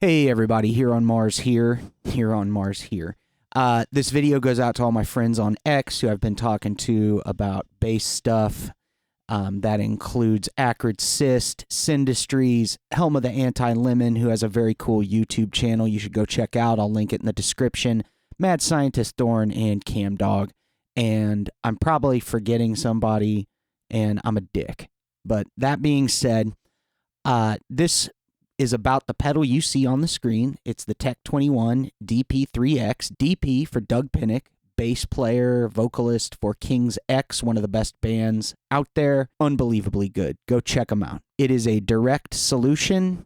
Hey everybody, here on Mars here. This video goes out to all my friends on X who I've been talking to about bass stuff. That includes Acrid Cyst, Syndustries, Helm of the Anti-Lemon, who has a very cool YouTube channel you should go check out. I'll link it in the description. Mad Scientist Dorn and Cam Dog. And I'm probably forgetting somebody, and I'm a dick. But that being said, this is about the pedal you see on the screen. It's the Tech 21 DP3x. DP for Doug Pinnick, bass player, vocalist for King's X, one of the best bands out there. Unbelievably good. Go check them out. It is a direct solution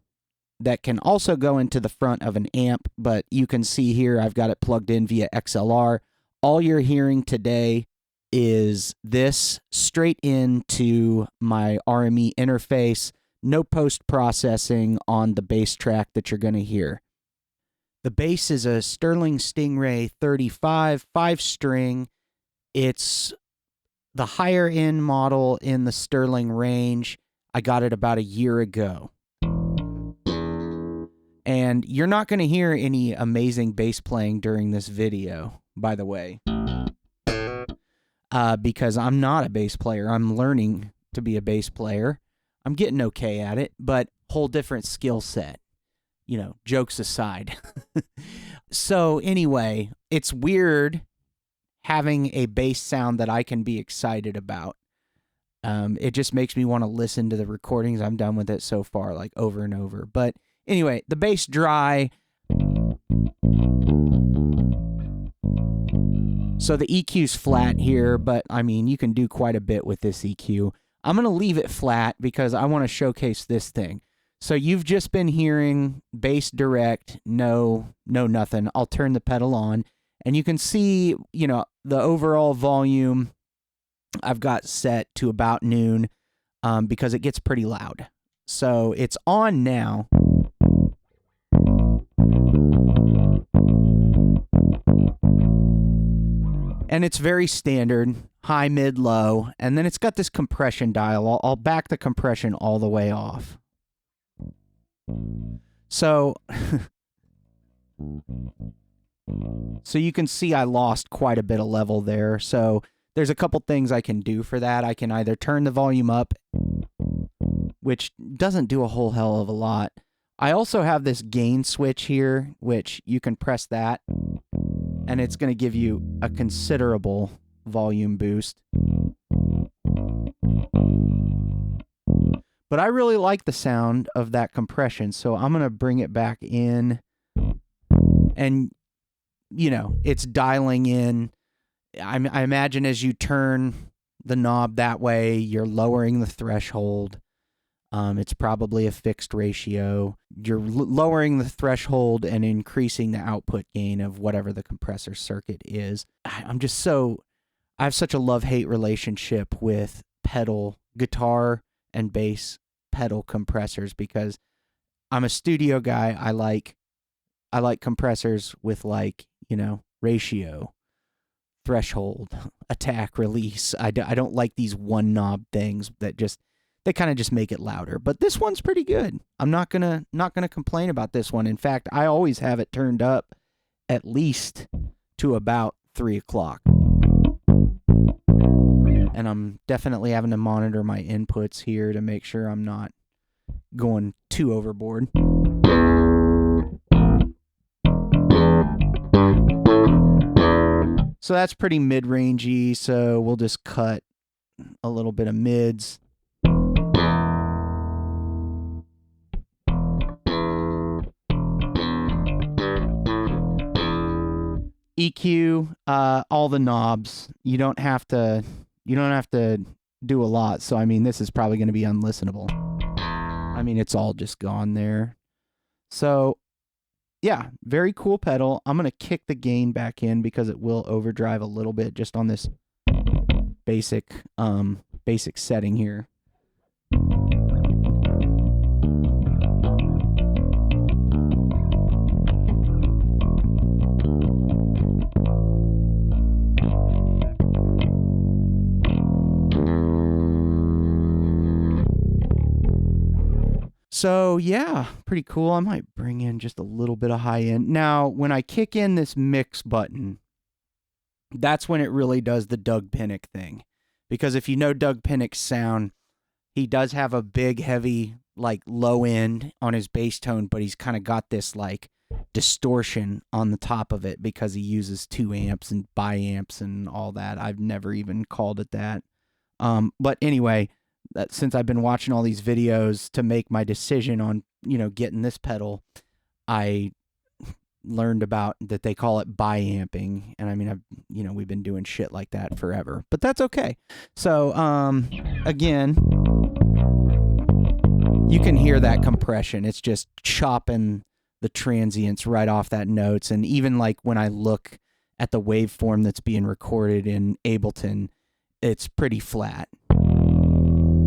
that can also go into the front of an amp, but you can see here I've got it plugged in via XLR. All you're hearing today is this straight into my RME interface. No post-processing on the bass track that you're going to hear. The bass is a Sterling Stingray 35, 5-string. It's the higher-end model in the Sterling range. I got it about a year ago. And you're not going to hear any amazing bass playing during this video, by the way. Because I'm not a bass player. I'm learning to be a bass player. I'm getting okay at it, but whole different skill set, you know, jokes aside. So anyway, it's weird having a bass sound that I can be excited about. It just makes me want to listen to the recordings. I'm done with it so far, like over and over. But anyway, the bass dry. So the EQ's flat here, but I mean, you can do quite a bit with this EQ. I'm going to leave it flat because I want to showcase this thing. So you've just been hearing bass direct, no nothing. I'll turn the pedal on and you can see, you know, the overall volume I've got set to about noon because it gets pretty loud. So it's on now. And it's very standard, high, mid, low, and then it's got this compression dial. I'll back the compression all the way off. So you can see I lost quite a bit of level there. So there's a couple things I can do for that. I can either turn the volume up, which doesn't do a whole hell of a lot. I also have this gain switch here, which you can press that, and it's going to give you a considerable volume boost. But I really like the sound of that compression, so I'm going to bring it back in. And, you know, it's dialing in. I imagine as you turn the knob that way, you're lowering the threshold. It's probably a fixed ratio. You're lowering the threshold and increasing the output gain of whatever the compressor circuit is. I have such a love-hate relationship with guitar and bass pedal compressors because I'm a studio guy. I like compressors with, like, you know, ratio, threshold, attack, release. I don't like these one knob things that they kind of just make it louder. But this one's pretty good. I'm not gonna complain about this one. In fact, I always have it turned up at least to about 3 o'clock. And I'm definitely having to monitor my inputs here to make sure I'm not going too overboard. So that's pretty mid-rangey, so we'll just cut a little bit of mids. EQ, all the knobs. You don't have to do a lot. So I mean, this is probably going to be unlistenable. I mean, it's all just gone there. So yeah, very cool pedal. I'm going to kick the gain back in because it will overdrive a little bit just on this basic setting here. So yeah, pretty cool. I might bring in just a little bit of high end. Now, when I kick in this mix button, that's when it really does the Doug Pinnick thing. Because if you know Doug Pinnick's sound, he does have a big, heavy, like low end on his bass tone, but he's kind of got this like distortion on the top of it because he uses 2 amps and biamps and all that. I've never even called it that. But anyway, since I've been watching all these videos to make my decision on, getting this pedal, I learned about that they call it biamping. And I mean, we've been doing shit like that forever, but that's okay. So, again, you can hear that compression. It's just chopping the transients right off that notes. And even like when I look at the waveform that's being recorded in Ableton, it's pretty flat.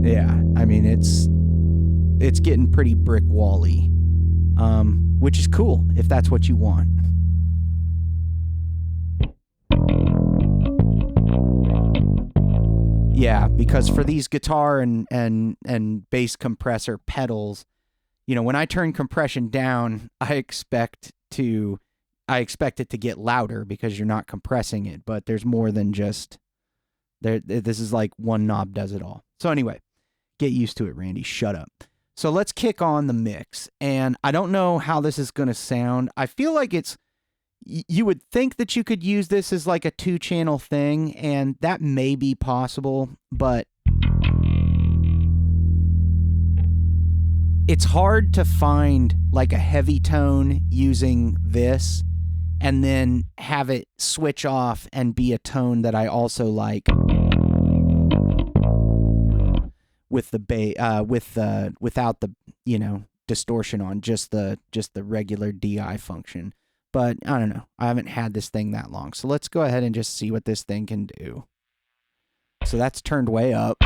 Yeah, I mean, it's getting pretty brick wall-y, which is cool if that's what you want. Yeah, because for these guitar and bass compressor pedals, when I turn compression down, I expect it to get louder because you're not compressing it, but there's more than just this is like one knob does it all. So anyway, get used to it, Randy. Shut up. So let's kick on the mix. And I don't know how this is going to sound. I feel like you would think that you could use this as like a 2-channel thing, and that may be possible, but it's hard to find like a heavy tone using this and then have it switch off and be a tone that I also like with the without the distortion on, just the regular DI function. But I don't know. I haven't had this thing that long. So let's go ahead and just see what this thing can do. So that's turned way up.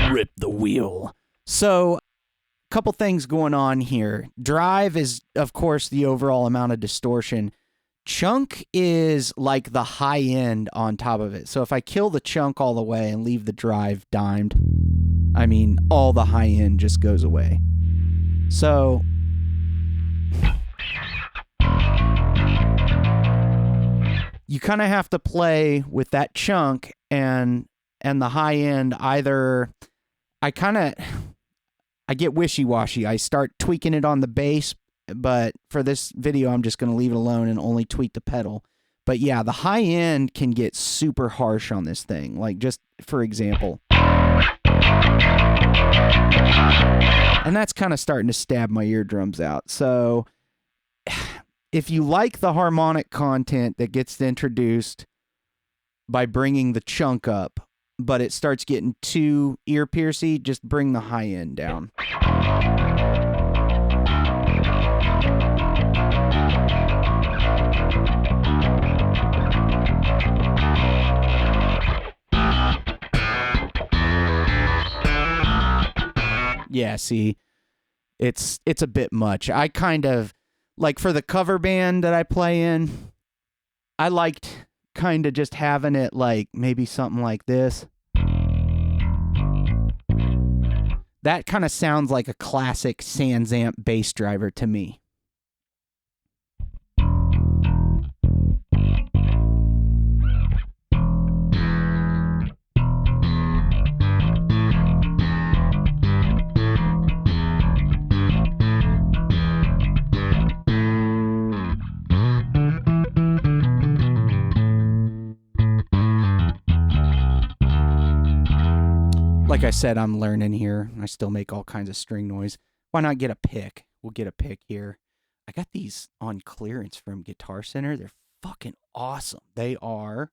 Grip the wheel. So couple things going on here. Drive is, of course, the overall amount of distortion. Chunk is like the high end on top of it. So if I kill the chunk all the way and leave the drive dimed, I mean, all the high end just goes away. So you kind of have to play with that chunk and the high end. Either I get wishy-washy. I start tweaking it on the bass, but for this video, I'm just going to leave it alone and only tweak the pedal. But yeah, the high end can get super harsh on this thing. Like, just for example. And that's kind of starting to stab my eardrums out. So if you like the harmonic content that gets introduced by bringing the chunk up, but it starts getting too ear-piercy, just bring the high end down. Yeah, see, it's a bit much. I kind of, like for the cover band that I play in, I liked kind of just having it like maybe something like this. That kind of sounds like a classic Sans amp bass driver to me. Like I said, I'm learning here. I still make all kinds of string noise. Why not get a pick? We'll get a pick here. I got these on clearance from Guitar Center. They're fucking awesome. They are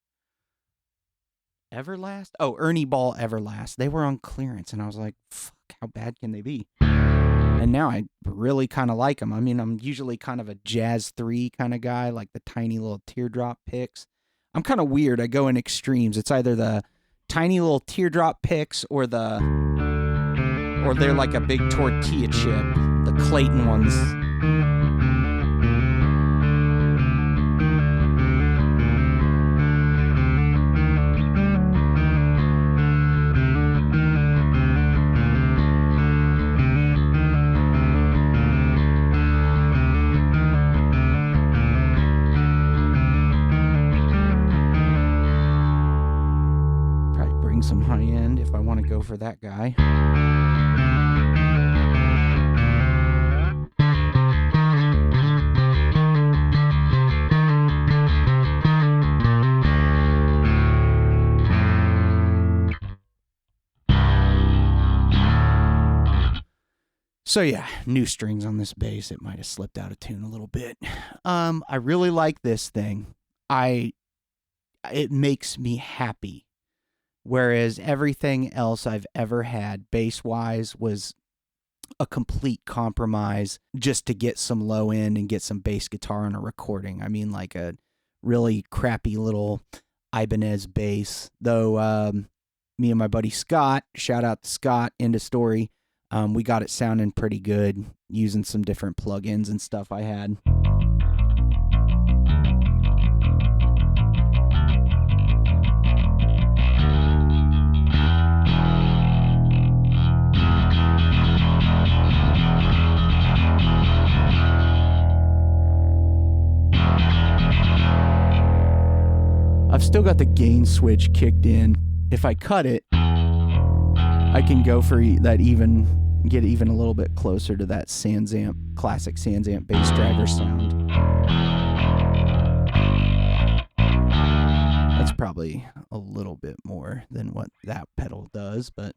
Everlast. Oh, Ernie Ball Everlast. They were on clearance, and I was like, fuck, how bad can they be? And now I really kind of like them. I mean, I'm usually kind of a Jazz 3 kind of guy, like the tiny little teardrop picks. I'm kind of weird. I go in extremes. It's either the tiny little teardrop picks or the or they're like a big tortilla chip, the Clayton ones. Some high end if I want to go for that guy. So yeah, new strings on this bass. It might have slipped out of tune a little bit. I really like this thing. It makes me happy. Whereas everything else I've ever had, bass-wise, was a complete compromise just to get some low end and get some bass guitar on a recording. I mean, like a really crappy little Ibanez bass. Though me and my buddy Scott, shout out to Scott, end of story, we got it sounding pretty good using some different plugins and stuff I had. I've still got the gain switch kicked in. If I cut it, I can go for that get even a little bit closer to that SansAmp, classic SansAmp bass driver sound. That's probably a little bit more than what that pedal does, but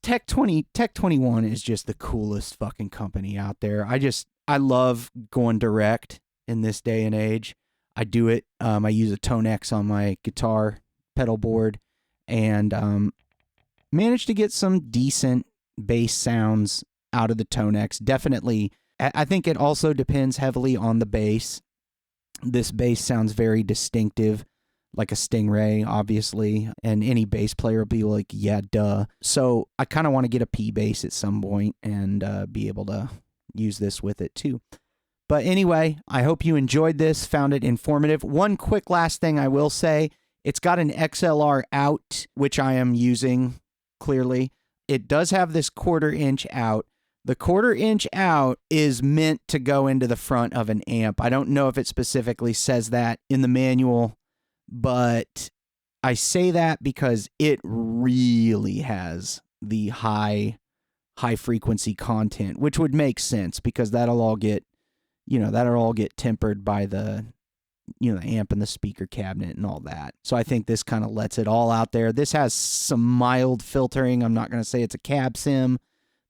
Tech 21 is just the coolest fucking company out there. I love going direct in this day and age. I do it. I use a Tone X on my guitar pedal board and managed to get some decent bass sounds out of the Tone X. Definitely, I think it also depends heavily on the bass. This bass sounds very distinctive, like a Stingray, obviously, and any bass player will be like, yeah, duh. So I kind of want to get a P bass at some point and be able to use this with it too. But anyway, I hope you enjoyed this, found it informative. One quick last thing I will say, it's got an XLR out, which I am using, clearly. It does have this 1/4 inch out. The 1/4 inch out is meant to go into the front of an amp. I don't know if it specifically says that in the manual, but I say that because it really has the high frequency content, which would make sense because that'll all get tempered by the amp and the speaker cabinet and all that. So I think this kind of lets it all out there. This has some mild filtering. I'm not going to say it's a cab sim,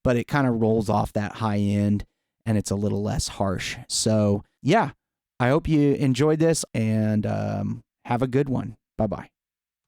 but it kind of rolls off that high end and it's a little less harsh. So yeah, I hope you enjoyed this and have a good one. Bye-bye.